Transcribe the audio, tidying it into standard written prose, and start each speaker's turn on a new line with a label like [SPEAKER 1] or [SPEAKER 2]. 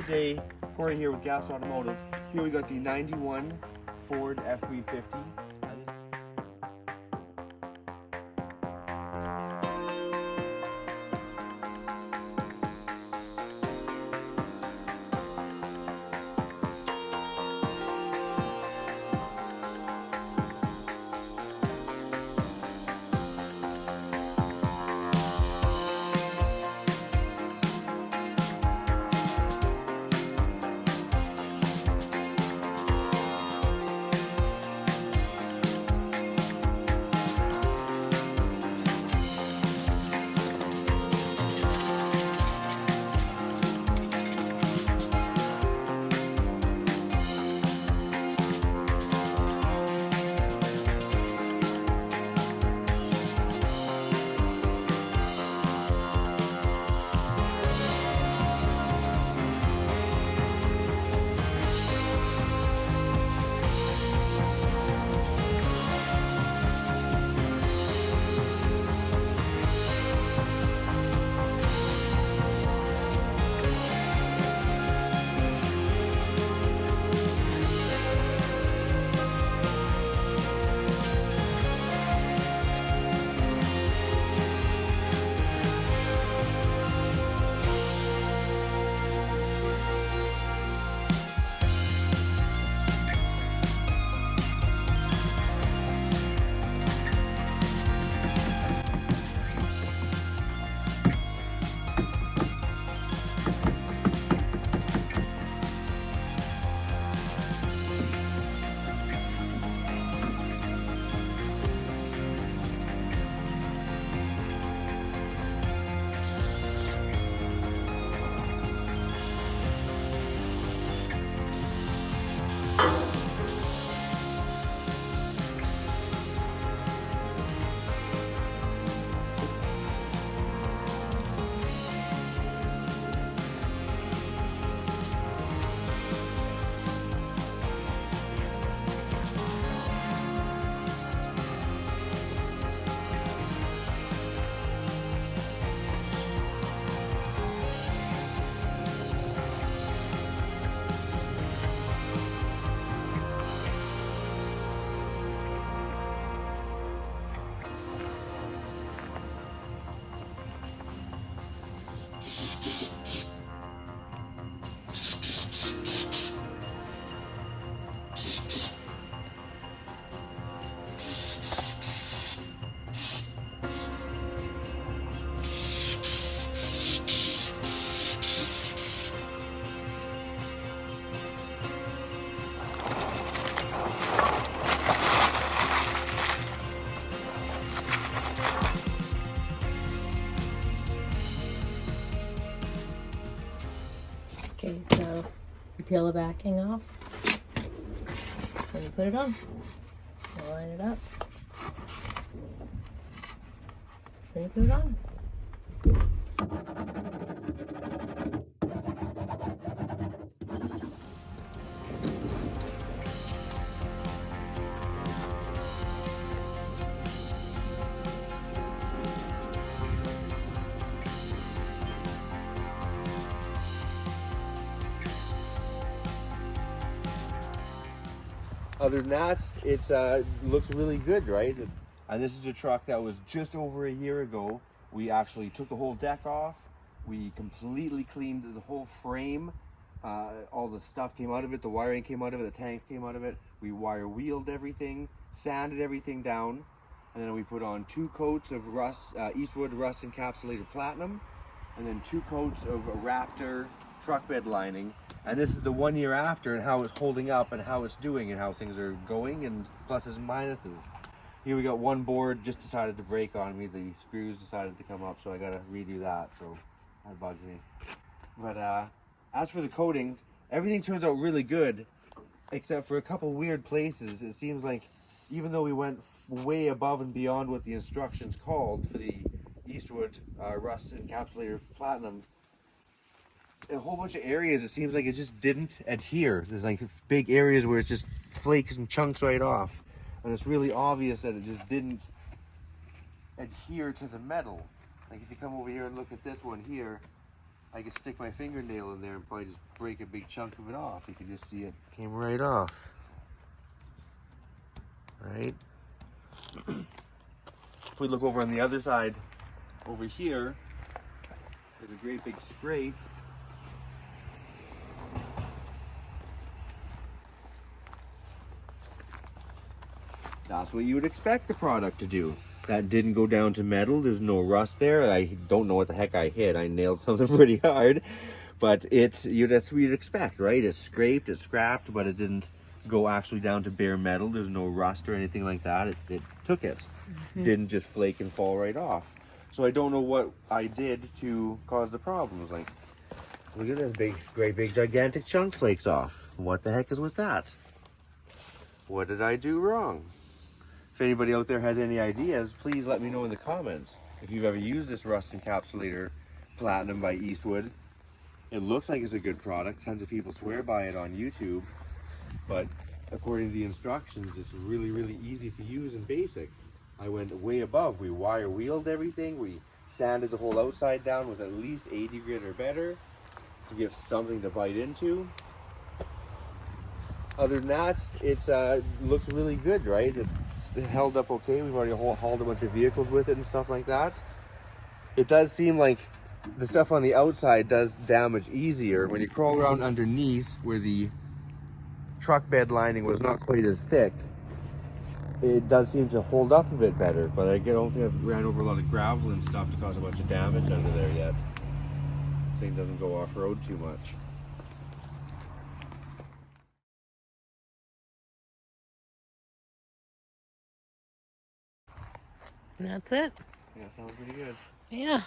[SPEAKER 1] the day. Corey here with Gas Automotive. Here we got the 91 Ford F350.
[SPEAKER 2] Okay, so you peel the backing off, then you put it on, you line it up, then you put it on.
[SPEAKER 1] Other than that, it's looks really good, right? And this is a truck that was just over a year ago. We actually took the whole deck off. We completely cleaned the whole frame. All the stuff came out of it. The wiring came out of it. The tanks came out of it. We wire wheeled everything, sanded everything down, and then we put on 2 coats of Eastwood Rust Encapsulator Platinum, and then 2 coats of Raptor Truckbed Lining. And this is the 1 year after, and how it's holding up and how it's doing and how things are going, and pluses and minuses. Here we got one board just decided to break on me. The screws decided to come up, so I gotta redo that, so that bugs me. But as for the coatings, everything turns out really good, except for a couple weird places. It seems like even though we went way above and beyond what the instructions called for the Eastwood Rust Encapsulator Platinum, a whole bunch of areas it seems like it just didn't adhere. There's like big areas where it's just flakes and chunks right off, and it's really obvious that it just didn't adhere to the metal. Like if you come over here and look at this one here, I could stick my fingernail in there and probably just break a big chunk of it off. You can just see it came right off. Right? If we look over on the other side, over here, there's a great big scrape. That's what you would expect the product to do. That didn't go down to metal. There's no rust there. I don't know what the heck I hit. I nailed something pretty hard, but that's what you'd expect, right? It's scraped, it's scrapped, but it didn't go actually down to bare metal. There's no rust or anything like that. It took it. Didn't just flake and fall right off. So I don't know what I did to cause the problems. Like, look at this great big gigantic chunk flakes off. What the heck is with that? What did I do wrong? If anybody out there has any ideas, please let me know in the comments. If you've ever used this Rust Encapsulator Platinum by Eastwood, it looks like it's a good product. Tons of people swear by it on YouTube, but according to the instructions, it's really, really easy to use and basic. I went way above. We wire wheeled everything. We sanded the whole outside down with at least 80 grit or better to give something to bite into. Other than that, it's looks really good, right? It held up okay. We've already hauled a bunch of vehicles with it and stuff like that. It does seem like the stuff on the outside does damage easier when you crawl around underneath where the truck bed lining was not quite as thick. It does seem to hold up a bit better, but I don't think I've ran over a lot of gravel and stuff to cause a bunch of damage under there yet. This thing doesn't go off-road too much.
[SPEAKER 2] And that's it.
[SPEAKER 1] Yeah, sounds pretty good.
[SPEAKER 2] Yeah.